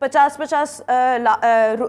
50-50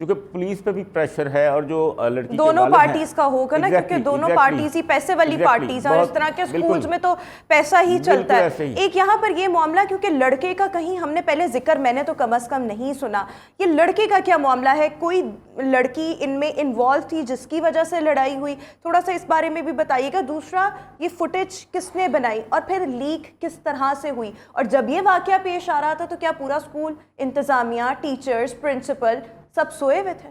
کیونکہ پولیس پہ بھی پریشر ہے اور جو لڑکی کے دونوں والد ہیں پارٹیز کا ہوگا نا، کیونکہ دونوں پارٹیز ہی پیسے والی پارٹیز ہیں اور اس طرح کے سکولز میں تو پیسہ ہی چلتا ہے۔ ایک یہاں پر یہ معاملہ، کیونکہ لڑکے کا کہیں ہم نے پہلے ذکر میں نے تو کم از کم نہیں سنا، یہ لڑکے کا کیا معاملہ ہے؟ کوئی لڑکی ان میں انوالو تھی جس کی وجہ سے لڑائی ہوئی؟ تھوڑا سا اس بارے میں بھی بتائیے گا۔ دوسرا، یہ فوٹیج کس نے بنائی اور پھر لیک کس طرح سے ہوئی؟ اور جب یہ واقعہ پیش آ رہا تھا تو کیا پورا اسکول، انتظامیہ، ٹیچرز، پرنسپل سب سوئے ہوئے تھے؟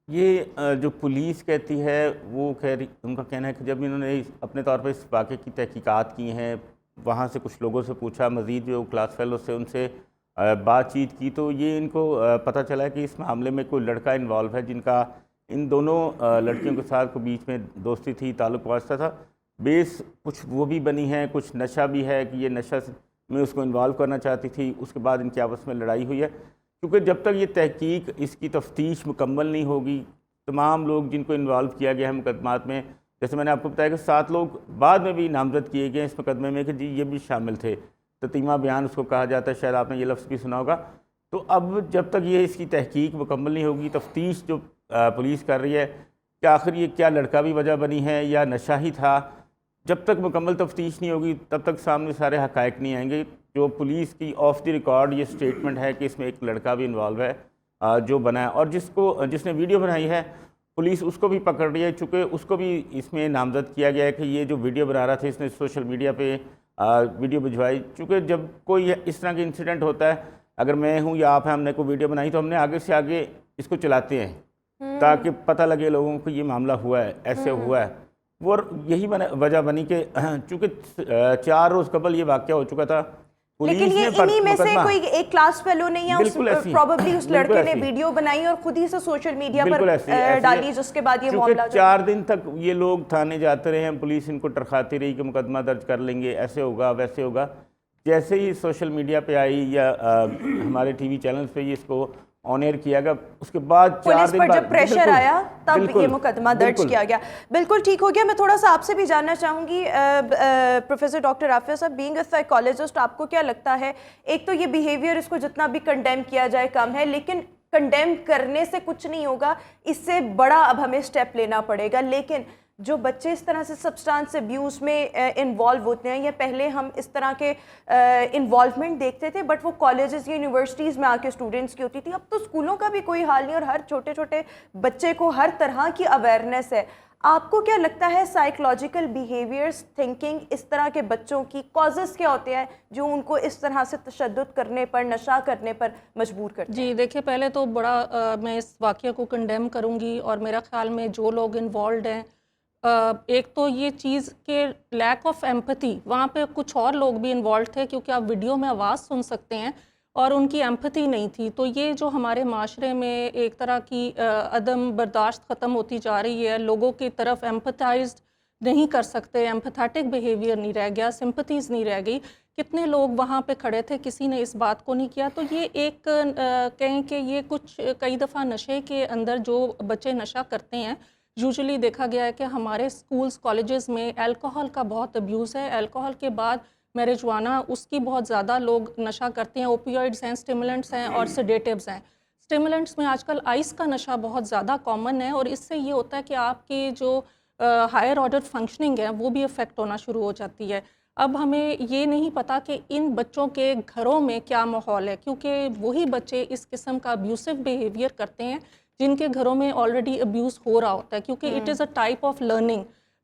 یہ جو پولیس کہتی ہے وہ خیر ان کا کہنا ہے کہ جب انہوں نے اپنے طور پر اس واقعے کی تحقیقات کی ہیں، وہاں سے کچھ لوگوں سے پوچھا، مزید جو کلاس فیلو سے ان سے بات چیت کی، تو یہ ان کو پتہ چلا کہ اس معاملے میں کوئی لڑکا انوالو ہے جن کا ان دونوں لڑکیوں کے ساتھ کو بیچ میں دوستی تھی، تعلق واسطہ تھا۔ بیس کچھ وہ بھی بنی ہے، کچھ نشہ بھی ہے کہ یہ نشہ میں اس کو انوالو کرنا چاہتی تھی، اس کے بعد ان کی آپس میں لڑائی ہوئی ہے۔ کیونکہ جب تک یہ تحقیق، اس کی تفتیش مکمل نہیں ہوگی، تمام لوگ جن کو انوالو کیا گیا ہے مقدمات میں، جیسے میں نے آپ کو بتایا کہ 7 لوگ بعد میں بھی نامزد کیے گئے اس مقدمے میں کہ جی یہ بھی شامل تھے، تتیمہ بیان اس کو کہا جاتا ہے، شاید آپ نے یہ لفظ بھی سنا ہوگا۔ تو اب جب تک یہ اس کی تحقیق مکمل نہیں ہوگی، تفتیش جو پولیس کر رہی ہے کہ آخر یہ کیا لڑکا بھی وجہ بنی ہے یا نشہ ہی تھا، جب تک مکمل تفتیش نہیں ہوگی تب تک سامنے سارے حقائق نہیں آئیں گے۔ جو پولیس کی آف دی ریکارڈ یہ سٹیٹمنٹ ہے کہ اس میں ایک لڑکا بھی انوالو ہے جو بنا ہے، اور جس نے ویڈیو بنائی ہے پولیس اس کو بھی پکڑ رہی ہے، چونکہ اس کو بھی اس میں نامزد کیا گیا ہے کہ یہ جو ویڈیو بنا رہا تھا اس نے سوشل میڈیا پہ ویڈیو بھجوائی۔ چونکہ جب کوئی اس طرح کا انسیڈنٹ ہوتا ہے، اگر میں ہوں یا آپ ہیں، ہم نے کوئی ویڈیو بنائی تو ہم نے آگے سے آگے اس کو چلاتے ہیں تاکہ پتہ لگے لوگوں کو یہ معاملہ ہوا ہے، ایسے ہوا ہے۔ وہ یہی وجہ بنی کہ چونکہ 4 روز قبل یہ واقعہ ہو چکا تھا، لیکن یہ انہی میں سے کوئی ایک کلاس فیلو نے یا پروبیبلی اس لڑکے نے ویڈیو بنائی اور خود ہی سے سوشل میڈیا پر ڈالی، جس کے بعد یہ معاملہ 4 دن تک یہ لوگ تھانے جاتے رہے ہیں، پولیس ان کو ٹرخاتی رہی کہ مقدمہ درج کر لیں گے، ایسے ہوگا ویسے ہوگا۔ جیسے ہی سوشل میڈیا پہ آئی یا ہمارے ٹی وی چینلز پہ یہ اس کو آن ایئر کیا گیا، اس کے بعد 4 دن بعد جب پریشر آیا تب یہ مقدمہ درج کیا گیا۔ بالکل ٹھیک ہو گیا۔ میں تھوڑا سا آپ سے بھی جاننا چاہوں گی پروفیسر ڈاکٹر عافیہ صاحب، بینگ اے سائیکالوجسٹ، آپ کو کیا لگتا ہے؟ ایک تو یہ بیہیویئر اس کو جتنا بھی کنڈیم کیا جائے کم ہے، لیکن کنڈیم کرنے سے کچھ نہیں ہوگا، اس سے بڑا اب ہمیں سٹیپ لینا پڑے گا۔ لیکن جو بچے اس طرح سے سبسٹانس ابیوز میں انوالو ہوتے ہیں، یا پہلے ہم اس طرح کے انوالومنٹ دیکھتے تھے بٹ وہ کالجز یا یونیورسٹیز میں آ کے اسٹوڈنٹس کی ہوتی تھی، اب تو اسکولوں کا بھی کوئی حال نہیں اور ہر چھوٹے چھوٹے بچے کو ہر طرح کی اویئرنیس ہے۔ آپ کو کیا لگتا ہے سائیکولوجیکل بیہیویئرز، تھنکنگ اس طرح کے بچوں کی کازز کیا ہوتے ہیں جو ان کو اس طرح سے تشدد کرنے پر، نشہ کرنے پر مجبور کرتے ہیں؟ جی دیکھیں، پہلے تو بڑا میں اس واقعہ کو کنڈیم کروں گی، اور میرا خیال میں جو لوگ انوالوڈ ہیں، ایک تو یہ چیز کہ لیک آف ایمپتھی، وہاں پہ کچھ اور لوگ بھی انوالوڈ تھے کیونکہ آپ ویڈیو میں آواز سن سکتے ہیں، اور ان کی ایمپتھی نہیں تھی۔ تو یہ جو ہمارے معاشرے میں ایک طرح کی عدم برداشت ختم ہوتی جا رہی ہے، لوگوں کی طرف ایمپتھائزڈ نہیں کر سکتے، ایمپتھیٹک بیہیویئر نہیں رہ گیا، سمپتھیز نہیں رہ گئی۔ کتنے لوگ وہاں پہ کھڑے تھے، کسی نے اس بات کو نہیں کیا۔ تو یہ ایک کہیں کہ یہ کئی دفعہ نشے کے اندر جو بچے نشہ کرتے ہیں، یوزلی دیکھا گیا ہے کہ ہمارے اسکولز کالجز میں الکوہل کا بہت ابیوز ہے، الکوہل کے بعد میریجوانا، اس کی بہت زیادہ لوگ نشہ کرتے ہیں، اوپیوائڈز ہیں، اسٹیمولنٹس ہیں اور سیڈیٹیوز ہیں۔ اسٹیمولنٹس میں آج کل آئس کا نشہ بہت زیادہ کامن ہے، اور اس سے یہ ہوتا ہے کہ آپ کی جو ہائر آرڈر فنکشننگ ہے وہ بھی افیکٹ ہونا شروع ہو جاتی ہے۔ اب ہمیں یہ نہیں پتا کہ ان بچوں کے گھروں میں کیا ماحول ہے، کیونکہ وہی بچے اس قسم کا ابیوسو بیہیویئر کرتے ہیں جن کے گھروں میں آلریڈی ابیوز ہو رہا ہوتا ہے، کیونکہ it is a type of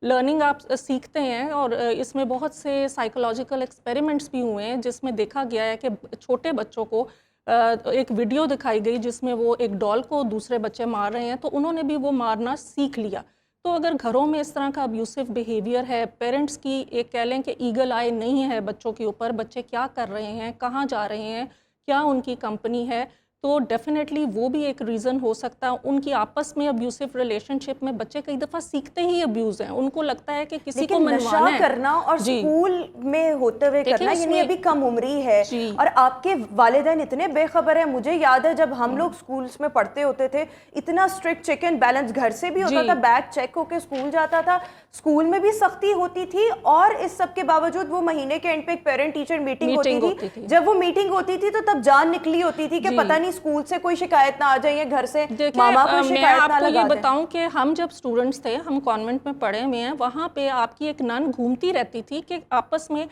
learning آپ سیکھتے ہیں، اور اس میں بہت سے سائیکولوجیکل ایکسپیریمنٹس بھی ہوئے ہیں جس میں دیکھا گیا ہے کہ چھوٹے بچوں کو ایک ویڈیو دکھائی گئی جس میں وہ ایک ڈال کو دوسرے بچے مار رہے ہیں، تو انہوں نے بھی وہ مارنا سیکھ لیا۔ تو اگر گھروں میں اس طرح کا ابیوسو بیہیویئر ہے، پیرنٹس کی ایک کہہ لیں کہ ایگل آئی نہیں ہے بچوں کے اوپر، بچے کیا کر رہے ہیں، کہاں جا رہے ہیں، کیا ان کی کمپنی ہے، تو ڈیفینیٹلی وہ بھی ایک ریزن ہو سکتا ہے۔ ان کی آپس میں ابیوسو ریلیشن شپ میں بچے کئی دفعہ سیکھتے ہی ابیوز ہیں، ان کو لگتا ہے کہ کسی کو منوانا ہے، کرنا اور اسکول میں ہوتے ہوئے کرنا، یعنی ابھی کم عمری ہے، اور آپ کے والدین اتنے بے خبر ہیں۔ مجھے یاد ہے جب ہم لوگ اسکولس میں پڑھتے ہوتے تھے، اتنا اسٹرکٹ چیک اینڈ بیلنس گھر سے بھی ہوتا تھا، بیگ چیک ہو کے اسکول جاتا تھا، اسکول میں بھی سختی ہوتی تھی، اور اس سب کے باوجود وہ مہینے کے اینڈ پہ ایک پیرنٹ ٹیچر میٹنگ ہوتی تھی۔ جب وہ میٹنگ ہوتی تھی تو تب جان نکلی ہوتی تھی کہ پتہ نہیں نہیں اسکول سے کوئی شکایت نہ آ جائے یا گھر سے دیکھیں ماما کو میں شکایت آپ نہ کو لگا یہ دیں. بتاؤں کہ ہم جب اسٹوڈنٹس تھے, ہم کانوینٹ میں پڑھے ہوئے ہیں, وہاں پہ آپ کی ایک نن گھومتی رہتی تھی کہ آپس میں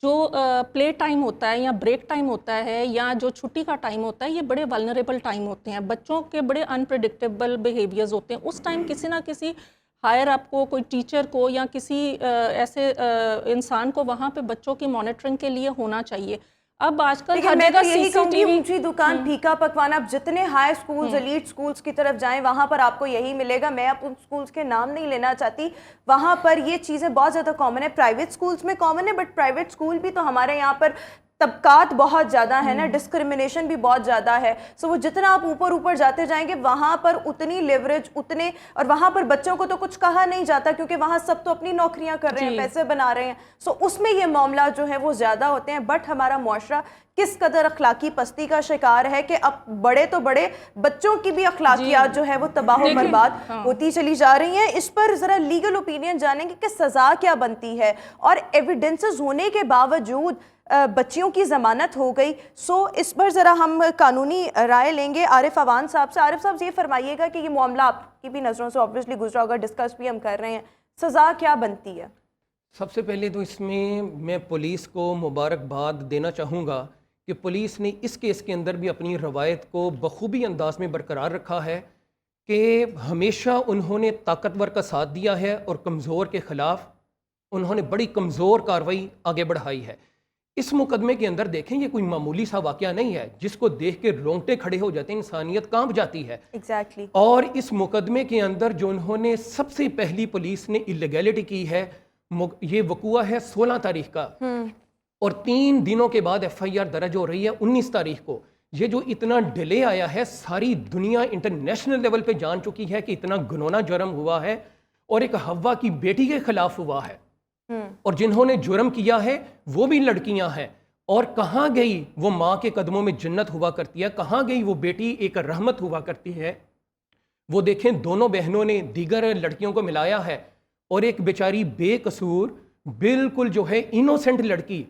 جو پلے ٹائم ہوتا ہے یا بریک ٹائم ہوتا ہے یا جو چھٹی کا ٹائم ہوتا ہے, یہ بڑے ولنریبل ٹائم ہوتے ہیں, بچوں کے بڑے انپریڈکٹیبل بیہیویئرز ہوتے ہیں. اس ٹائم کسی نہ کسی ہائر اپ کو, کوئی ٹیچر کو یا کسی ایسے انسان کو وہاں پہ بچوں کی مانیٹرنگ کے لیے ہونا چاہیے. اب آج کل لیکن ہر میں جگہ تو یہی کہوں گی CCTV اونچی دکان پھیکا پکوان, آپ جتنے ہائی سکولز ایلیٹ سکولز کی طرف جائیں وہاں پر آپ کو یہی ملے گا. میں اب ان سکولز کے نام نہیں لینا چاہتی, وہاں پر یہ چیزیں بہت زیادہ کامن ہے. پرائیویٹ سکولز میں کامن ہے, بٹ پرائیویٹ سکول بھی تو ہمارے یہاں پر طبقات بہت زیادہ ہے نا, ڈسکرمنیشن بھی بہت زیادہ ہے. سو وہ جتنا آپ اوپر جاتے جائیں گے وہاں پر اتنی لیوریج, اتنے, اور وہاں پر بچوں کو تو کچھ کہا نہیں جاتا کیونکہ وہاں سب تو اپنی نوکریاں کر رہے ہیں, پیسے بنا رہے ہیں. سو اس میں یہ معاملہ جو ہے وہ زیادہ ہوتے ہیں. بٹ ہمارا معاشرہ کس قدر اخلاقی پستی کا شکار ہے کہ اب بڑے تو بڑے بچوں کی بھی اخلاقیات جو ہے وہ تباہ و برباد ہوتی چلی جا رہی ہیں. اس پر ذرا لیگل اوپینین جانیں گے کہ سزا کیا بنتی ہے, اور ایویڈنسز ہونے کے باوجود بچیوں کی ضمانت ہو گئی. سو اس پر ذرا ہم قانونی رائے لیں گے عارف اوان صاحب سے. عارف صاحب یہ فرمائیے گا کہ یہ معاملہ آپ کی بھی نظروں سے obviously گزرا ہوگا, ڈسکس بھی ہم کر رہے ہیں, سزا کیا بنتی ہے؟ سب سے پہلے تو اس میں پولیس کو مبارکباد دینا چاہوں گا کہ پولیس نے اس کیس کے اندر بھی اپنی روایت کو بخوبی انداز میں برقرار رکھا ہے کہ ہمیشہ انہوں نے طاقتور کا ساتھ دیا ہے اور کمزور کے خلاف انہوں نے بڑی کمزور کارروائی آگے بڑھائی ہے. اس مقدمے کے اندر دیکھیں یہ کوئی معمولی سا واقعہ نہیں ہے جس کو دیکھ کے رونگٹے کھڑے ہو جاتے ہیں, انسانیت کانپ جاتی ہے. ایگزیکٹلی. اور اس مقدمے کے اندر جو انہوں نے سب سے پہلی پولیس نے اللیگیلٹی کی ہے, یہ وقوع ہے 16 تاریخ کا, اور 3 دنوں کے بعد FIR درج ہو رہی ہے 19 تاریخ کو. یہ جو اتنا ڈیلے آیا ہے, ساری دنیا انٹرنیشنل لیول پہ جان چکی ہے کہ اتنا گنونا جرم ہوا ہے اور ایک حوا کی بیٹی کے خلاف ہوا ہے, اور جنہوں نے جرم کیا ہے وہ بھی لڑکیاں ہیں. اور کہاں گئی وہ ماں کے قدموں میں جنت ہوا کرتی ہے, کہاں گئی وہ بیٹی ایک رحمت ہوا کرتی ہے. وہ دیکھیں دونوں بہنوں نے دیگر لڑکیوں کو ملایا ہے, اور ایک بیچاری بے قصور بالکل جو ہے انوسنٹ لڑکی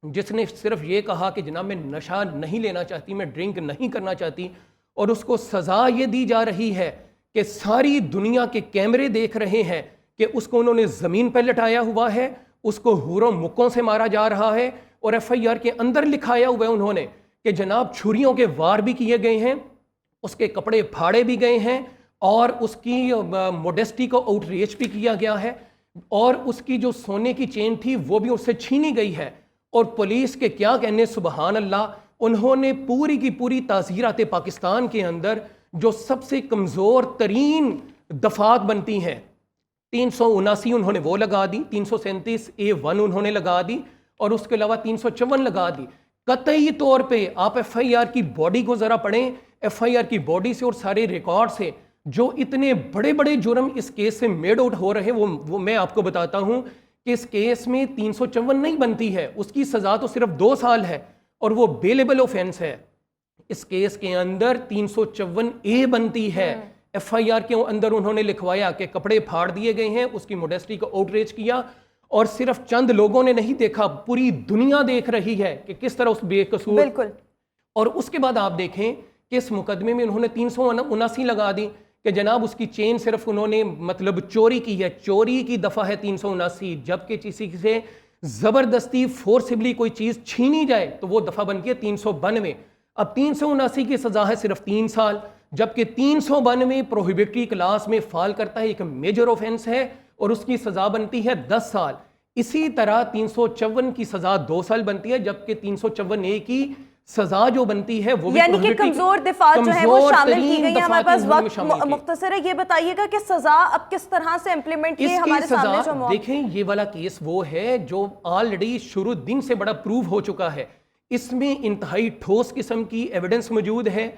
جس نے صرف یہ کہا کہ جناب میں نشہ نہیں لینا چاہتی, میں ڈرنک نہیں کرنا چاہتی, اور اس کو سزا یہ دی جا رہی ہے کہ ساری دنیا کے کیمرے دیکھ رہے ہیں کہ اس کو انہوں نے زمین پر لٹایا ہوا ہے, اس کو ہوروں مکوں سے مارا جا رہا ہے, اور FIR کے اندر لکھایا ہوا ہے انہوں نے کہ جناب چھریوں کے وار بھی کیے گئے ہیں, اس کے کپڑے پھاڑے بھی گئے ہیں, اور اس کی موڈیسٹی کو آؤٹ ریچ بھی کیا گیا ہے, اور اس کی جو سونے کی چین تھی وہ بھی اس سے چھینی گئی ہے. اور پولیس کے کیا کہنے, سبحان اللہ, انہوں نے پوری کی پوری تعزیرات پاکستان کے اندر جو سب سے کمزور ترین دفعات بنتی ہیں 379 انہوں نے وہ لگا دی, 337A1 انہوں نے لگا دی, اور اس کے علاوہ 354 لگا دی. قطعی طور پہ آپ FIR کی باڈی کو ذرا پڑھیں, FIR کی باڈی سے اور سارے ریکارڈ سے جو اتنے بڑے بڑے جرم اس کیس سے میڈ آؤٹ ہو رہے ہیں وہ میں آپ کو بتاتا ہوں کہ اس کیس میں 354 نہیں بنتی ہے, اس کی سزا تو صرف 2 سال ہے اور وہ بیلیبل اوفینس ہے. اس کیس کے اندر 354A بنتی ہے. FIR کے اندر انہوں نے لکھوایا کہ کپڑے پھاڑ دیے گئے ہیں, اس کی موڈیسٹی کو آؤٹریچ کیا, اور صرف چند لوگوں نے نہیں دیکھا, پوری دنیا دیکھ رہی ہے کہ کس طرح اس بے قصور. بالکل. اور اس کے بعد آپ دیکھیں کہ اس مقدمے میں انہوں نے 379 لگا دی کہ جناب اس کی چین صرف انہوں نے مطلب چوری کی ہے, چوری کی دفعہ ہے 379, جبکہ کسی سے زبردستی فورسبلی کوئی چیز چھینی جائے تو وہ دفعہ بنتی ہے 392. اب 379 کی سزا ہے صرف 3 سال, جبکہ 392 پروہیبٹری کلاس میں فال کرتا ہے, ایک میجر اوفینس ہے, اور اس کی سزا بنتی ہے 10 سال. اسی طرح 354 کی سزا 2 سال بنتی ہے, جبکہ 354A کی سزا جو بنتی ہے وہ یعنی کہ کمزور دفعات جو ہے وہ شامل کی گئی ہیں. ہمارے پاس وقت مختصر ہے, یہ بتائیے گا کہ سزا اب کس طرح سے امپلیمنٹ کی ہمارے سامنے جو دیکھیں یہ والا کیس وہ ہے جو آلریڈی شروع دن سے بڑا پروو ہو چکا ہے. اس میں انتہائی ٹھوس قسم کی ایویڈنس موجود ہے,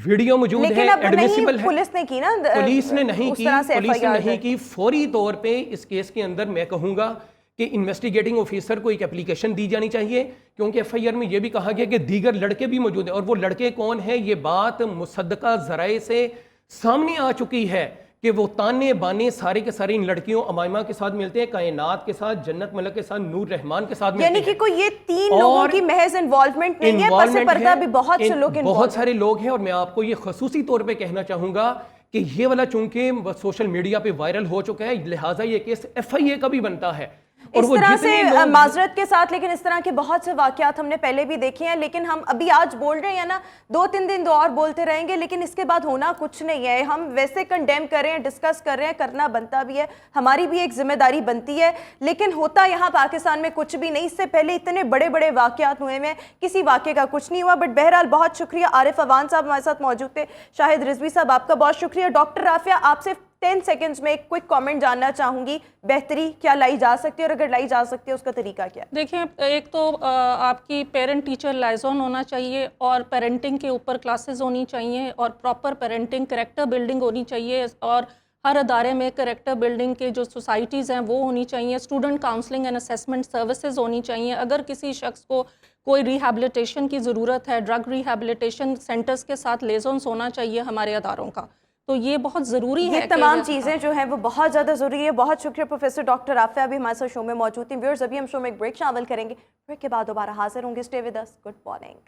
ویڈیو موجود ہے, ایڈمیسیبل ہے. پولیس نے کی نا, پولیس نے نہیں کی. فوری طور پہ اس کیس کے اندر میں کہوں گا کہ انویسٹیگیٹنگ آفیسر کو ایک اپلیکیشن دی جانی چاہیے, کیونکہ FIR میں یہ بھی کہا گیا کہ دیگر لڑکے بھی موجود ہیں, اور وہ لڑکے کون ہیں یہ بات مصدقہ ذرائع سے سامنے آ چکی ہے کہ وہ تانے بانے سارے کے سارے ان لڑکیوں امائمہ کے ساتھ ملتے ہیں, کائنات کے ساتھ, جنت ملک کے ساتھ, نور رحمان کے ساتھ ملتے ہیں. یعنی کہ کوئی یہ 3 لوگوں کی محض انوالومنٹ نہیں ہے, پس پردہ بھی بہت سے لوگ بہت سارے لوگ ہیں. اور میں آپ کو یہ خصوصی طور پہ کہنا چاہوں گا کہ یہ والا چونکہ سوشل میڈیا پہ وائرل ہو چکا ہے, لہٰذا یہ کیس FIA کا بھی بنتا ہے. اور اس طرح سے معذرت کے ساتھ, لیکن اس طرح کے بہت سے واقعات ہم نے پہلے بھی دیکھے ہیں, لیکن ہم ابھی آج بول رہے ہیں نا, 2-3 دن اور بولتے رہیں گے, لیکن اس کے بعد ہونا کچھ نہیں ہے. ہم ویسے کنڈیم کر رہے ہیں, ڈسکس کر رہے ہیں, کرنا بنتا بھی ہے, ہماری بھی ایک ذمہ داری بنتی ہے, لیکن ہوتا یہاں پاکستان میں کچھ بھی نہیں. اس سے پہلے اتنے بڑے بڑے واقعات ہوئے ہیں, کسی واقعے کا کچھ نہیں ہوا. بٹ بہرحال بہت شکریہ. عارف اوان صاحب ہمارے ساتھ موجود تھے, شاہد رضوی صاحب آپ کا بہت شکریہ. ڈاکٹر رافعہ, آپ سے 10 سیکنڈز میں ایک کوئک کامنٹ جاننا چاہوں گی, بہتری کیا لائی جا سکتی ہے, اور اگر لائی جا سکتی ہے اس کا طریقہ کیا؟ دیکھیں, ایک تو آپ کی پیرنٹ ٹیچر لائزون ہونا چاہیے, اور پیرنٹنگ کے اوپر کلاسز ہونی چاہیے, اور پراپر پیرنٹنگ کریکٹر بلڈنگ ہونی چاہیے, اور ہر ادارے میں کریکٹر بلڈنگ کے جو سوسائٹیز ہیں وہ ہونی چاہیے. Student counselling and assessment services ہونی چاہیے. اگر کسی شخص کو کوئی ریہیبلیٹیشن کی ضرورت ہے, ڈرگ ریہیبلیٹیشن سینٹرز کے ساتھ لیزونس ہونا چاہیے ہمارے اداروں کا. تو یہ بہت ضروری ہے. یہ تمام چیزیں جو ہیں وہ بہت زیادہ ضروری ہے. بہت شکریہ پروفیسر ڈاکٹر رافعہ, ابھی ہمارے ساتھ شو میں موجود ہیں. ویورز, ابھی ہم شو میں ایک بریک شامل کریں گے, بریک کے بعد دوبارہ حاضر ہوں گے. Stay with us. Good morning.